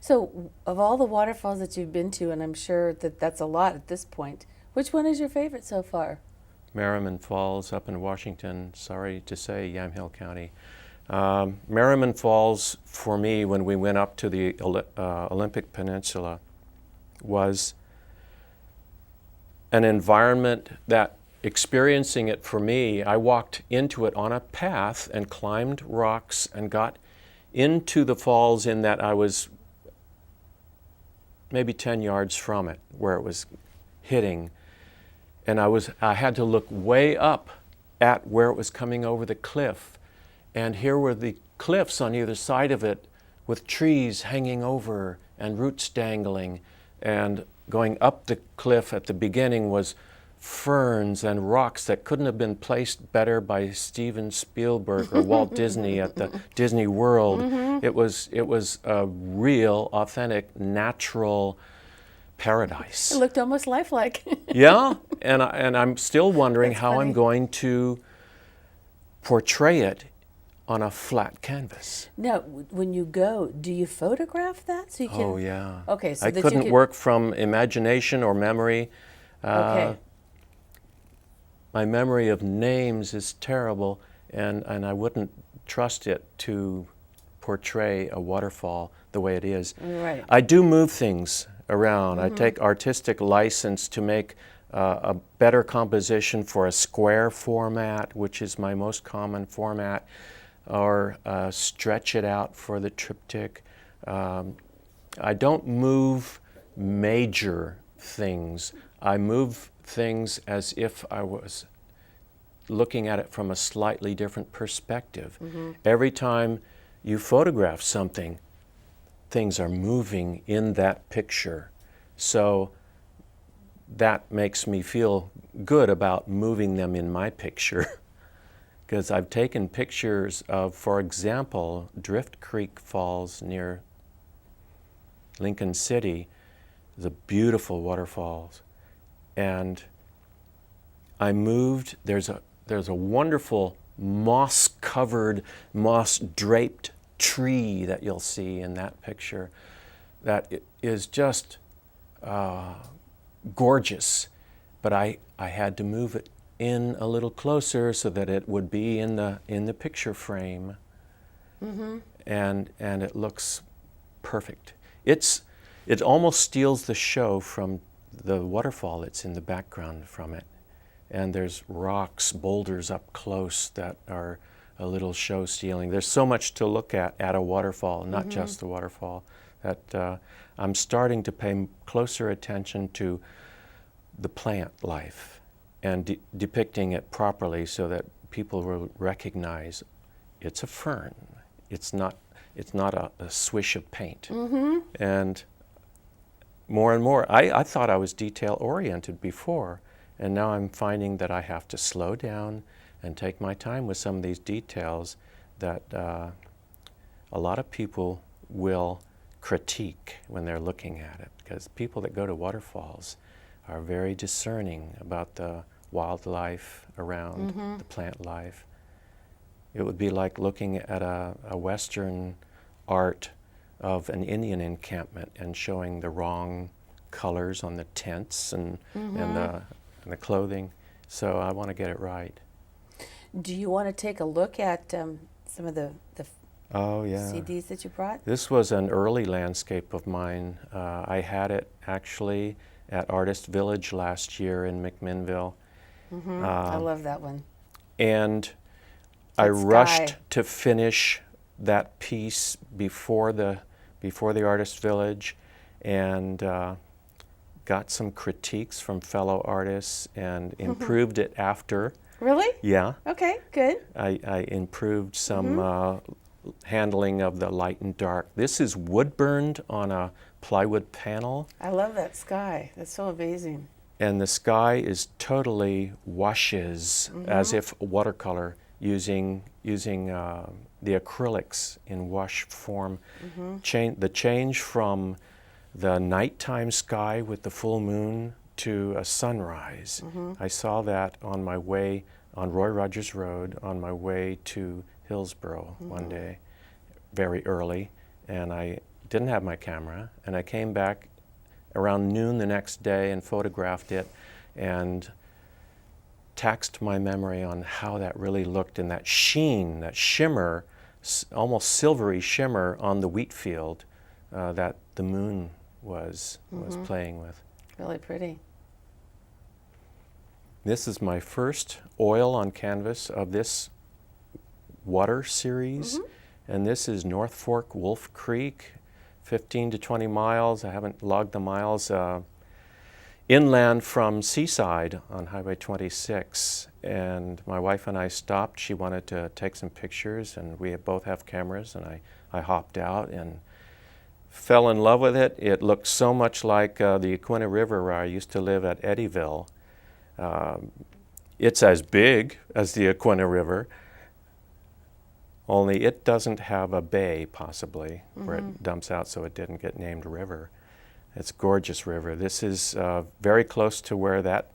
So, of all the waterfalls that you've been to, and I'm sure that that's a lot at this point, which one is your favorite so far? Merriman Falls up in Washington, sorry to say, Yamhill County. Merriman Falls, for me, when we went up to the Olympic Peninsula, was an environment that, experiencing it for me, I walked into it on a path and climbed rocks and got into the falls in that I was maybe 10 yards from it, where it was hitting. And I had to look way up at where it was coming over the cliff. And here were the cliffs on either side of it with trees hanging over and roots dangling. And going up the cliff at the beginning was ferns and rocks that couldn't have been placed better by Steven Spielberg or Walt Disney at the Disney World. Mm-hmm. It was a real, authentic, natural paradise. It looked almost lifelike. Yeah, and I'm still wondering That's how funny. I'm going to portray it on a flat canvas. Now, when you go, do you photograph that so you can? Oh yeah. Okay, so I that you couldn't can. work from imagination or memory. Okay. My memory of names is terrible, and I wouldn't trust it to portray a waterfall the way it is. Right. I do move things around. I take artistic license to make a better composition for a square format, which is my most common format, or stretch it out for the triptych. I don't move major things. I move things as if I was looking at it from a slightly different perspective. Every time you photograph something, things are moving in that picture. So that makes me feel good about moving them in my picture. Because I've taken pictures of, for example, Drift Creek Falls near Lincoln City, the beautiful waterfalls. And I moved, there's a wonderful moss-covered, moss-draped tree that you'll see in that picture that is just gorgeous. But I had to move it in a little closer so that it would be in the picture frame. And it looks perfect. It almost steals the show from the waterfall that's in the background from it. And there's rocks, boulders up close that are a little show stealing. There's so much to look at a waterfall, not just the waterfall, that I'm starting to pay closer attention to the plant life and depicting it properly so that people will recognize it's a fern. It's not a swish of paint. And more, I thought I was detail-oriented before, and now I'm finding that I have to slow down and take my time with some of these details that a lot of people will critique when they're looking at it, because people that go to waterfalls are very discerning about the wildlife around, the plant life. It would be like looking at a Western art of an Indian encampment and showing the wrong colors on the tents and the clothing. So I want to get it right. Do you want to take a look at some of the Oh yeah. CDs that you brought? This was an early landscape of mine. I had it actually at Artist Village last year in McMinnville. I love that one. And I That rushed sky. to finish that piece before the Artist Village, and got some critiques from fellow artists and improved it after. Really? Yeah, Okay, good. I improved some handling of the light and dark. This is wood burned on a plywood panel, I love that sky. That's so amazing. and the sky is totally washes as if watercolor using the acrylics in wash form. The change from the nighttime sky with the full moon to a sunrise. I saw that on my way on Roy Rogers Road on my way to Hillsborough one day, very early, and I didn't have my camera, and I came back around noon the next day and photographed it and taxed my memory on how that really looked, and that sheen, that shimmer, almost silvery shimmer on the wheat field that the moon was playing with. Really pretty. This is my first oil on canvas of this water series, and this is North Fork Wolf Creek, 15 to 20 miles. I haven't logged the miles. Inland from Seaside on Highway 26, and my wife and I stopped. She wanted to take some pictures, and we both have cameras, and I hopped out and fell in love with it. It looked so much like the Yaquina River where I used to live at Eddyville. It's as big as the Yaquina River, only it doesn't have a bay, possibly, where it dumps out, so it didn't get named river. It's a gorgeous river. This is very close to where that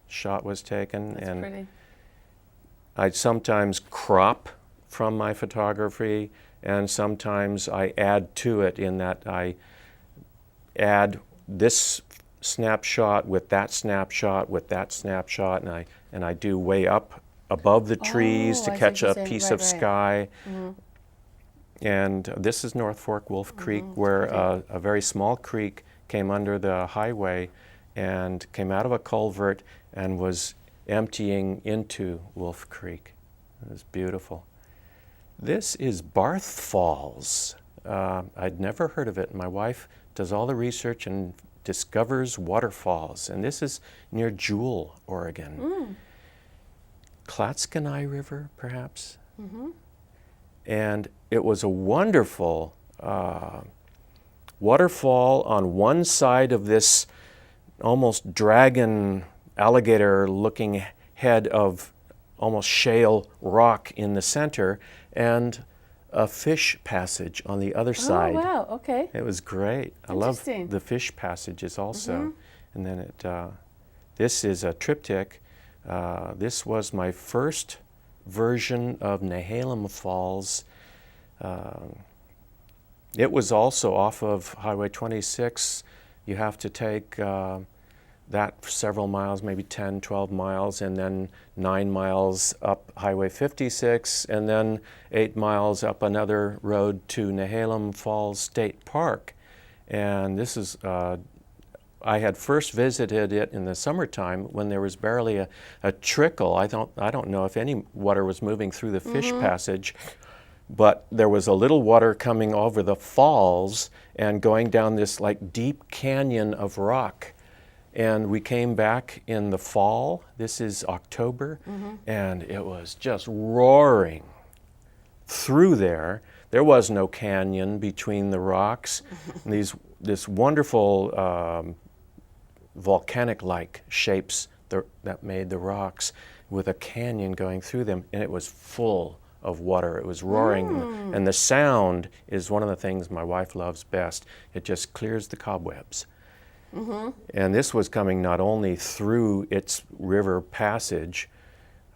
shot was taken. That's and pretty. I sometimes crop from my photography, and sometimes I add to it in that I add this snapshot with that snapshot with that snapshot, and I do way up above the trees to I see catch what you're a saying. piece Right, of right. sky. And this is North Fork Wolf Creek, where a very small creek came under the highway and came out of a culvert and was emptying into Wolf Creek. It was beautiful. This is Barth Falls. I'd never heard of it. My wife does all the research and discovers waterfalls, and this is near Jewell, Oregon. Klatskanai River, perhaps? And it was a wonderful waterfall on one side of this almost dragon alligator-looking head of almost shale rock in the center, and a fish passage on the other side. Oh, wow, okay. It was great. I love Interesting. the fish passages also. And then this is a triptych. This was my first version of Nehalem Falls. It was also off of Highway 26. You have to take that several miles, maybe 10, 12 miles, and then 9 miles up Highway 56, and then 8 miles up another road to Nehalem Falls State Park. And this is, I had first visited it in the summertime when there was barely a trickle. I don't know if any water was moving through the fish passage, but there was a little water coming over the falls and going down this like deep canyon of rock. And we came back in the fall. This is October, and it was just roaring through there. There was no canyon between the rocks. And this wonderful volcanic-like shapes that made the rocks with a canyon going through them, and it was full of water. It was roaring, and the sound is one of the things my wife loves best. It just clears the cobwebs. And this was coming not only through its river passage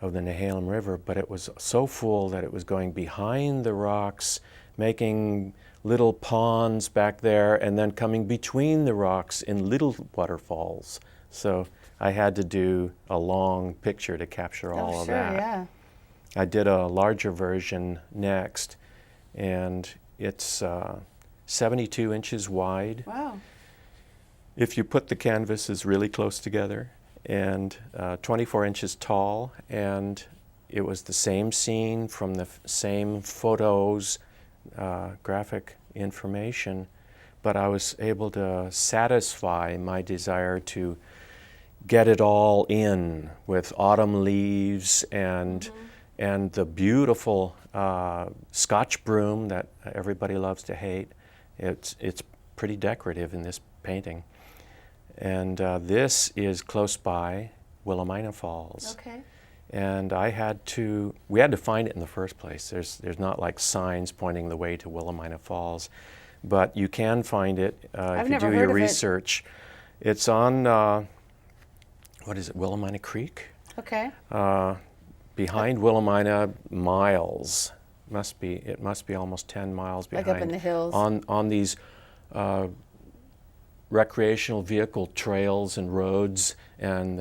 of the Nehalem River, but it was so full that it was going behind the rocks, making little ponds back there, and then coming between the rocks in little waterfalls. So I had to do a long picture to capture all of that. Yeah. I did a larger version next, and it's 72 inches wide. Wow. If you put the canvases really close together, and 24 inches tall, and it was the same scene from the same photos, graphic information, but I was able to satisfy my desire to get it all in with autumn leaves and the beautiful Scotch broom that everybody loves to hate. It's pretty decorative in this painting. And this is close by Multnomah Falls. Okay. And we had to find it in the first place. There's not like signs pointing the way to Multnomah Falls, but you can find it if you never do heard your of it. research. It's on, what is it, Willamina Creek? Okay. Behind Willamina, miles It must be almost 10 miles behind. Like up in the hills. On these recreational vehicle trails and roads and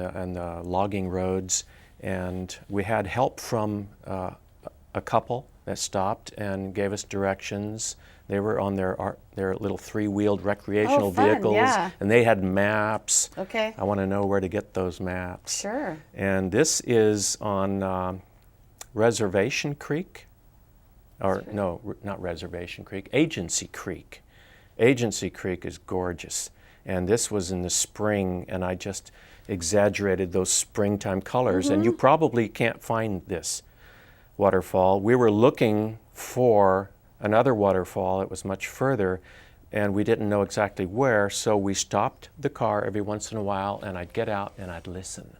logging roads. And we had help from a couple that stopped and gave us directions. They were on their little three-wheeled recreational fun, vehicles, yeah. and they had maps. Okay. I want to know where to get those maps. Sure. And this is on Reservation Creek, or no, not Reservation Creek, Agency Creek. Agency Creek is gorgeous. And this was in the spring, and I just exaggerated those springtime colors. And you probably can't find this waterfall. We were looking for another waterfall. It was much further, and we didn't know exactly where, so we stopped the car every once in a while, and I'd get out and I'd listen.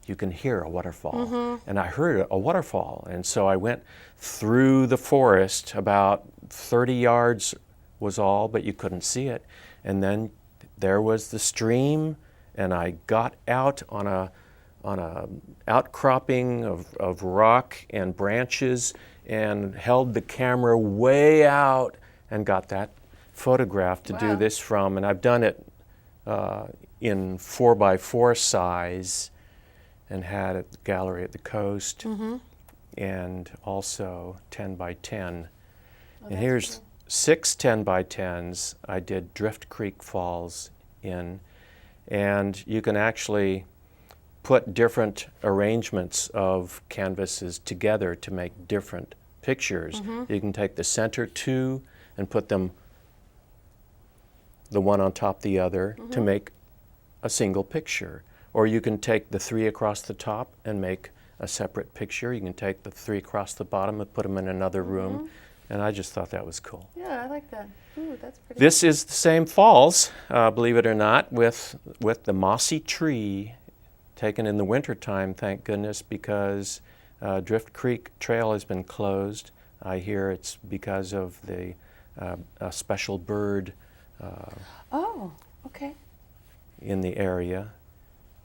You can hear a waterfall. And I heard a waterfall, and so I went through the forest. About 30 yards was all, but you couldn't see it. And then there was the stream, and I got out on a outcropping of rock and branches and held the camera way out and got that photograph to do this from. And I've done it in 4x4 size and had a gallery at the coast, and also 10x10. And here's 6 10x10s I did Drift Creek Falls in, and you can actually put different arrangements of canvases together to make different pictures. You can take the center two and put them the one on top of the other to make a single picture. Or you can take the 3 across the top and make a separate picture. You can take the 3 across the bottom and put them in another room. And I just thought that was cool. Yeah, I like that. Ooh, that's pretty. This is the same falls, believe it or not, with the mossy tree taken in the wintertime, thank goodness, because Drift Creek Trail has been closed. I hear it's because of the a special bird Oh, okay. in the area.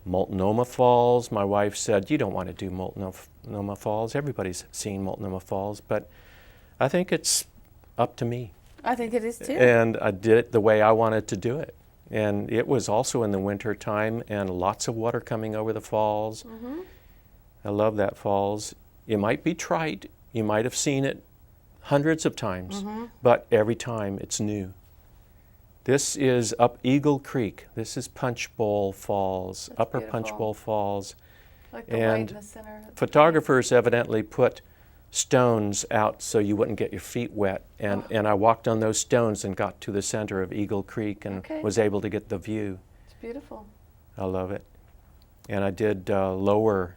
Multnomah Falls, my wife said, you don't want to do Multnomah Falls. Everybody's seen Multnomah Falls, but I think it's up to me. I think it is too. And I did it the way I wanted to do it. And it was also in the winter time, and lots of water coming over the falls. I love that falls. It might be trite. You might have seen it hundreds of times, but every time it's new. This is up Eagle Creek. This is Punchbowl Falls, That's Upper beautiful. Punchbowl Falls. Like the white And in the center. photographers evidently put stones out so you wouldn't get your feet wet. And I walked on those stones and got to the center of Eagle Creek and was able to get the view. It's beautiful. I love it. And I did lower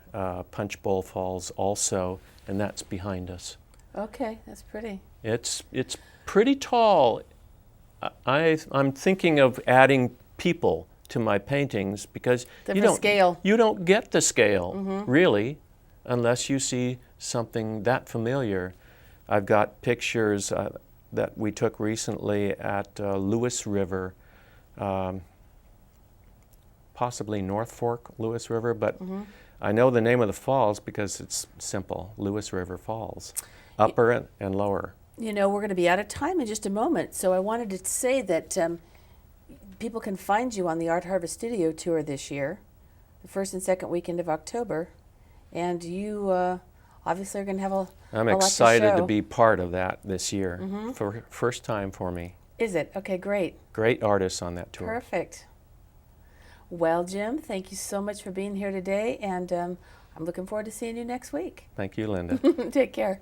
Punchbowl Falls also, and that's behind us. Okay, that's pretty. It's pretty tall. I'm thinking of adding people to my paintings because Scale. you don't get the scale really unless you see something that familiar. I've got pictures that we took recently at Lewis River, possibly North Fork Lewis River, but I know the name of the falls because it's simple, Lewis River Falls, upper and lower. You know, we're going to be out of time in just a moment, so I wanted to say that people can find you on the Art Harvest Studio Tour this year, the first and second weekend of October, and you obviously are going to have I'm a lot excited to to show. be part of that this year, for first time for me. Is it? Okay, great. Great artists on that tour. Perfect. Well, Jim, thank you so much for being here today, and I'm looking forward to seeing you next week. Thank you, Linda. Take care.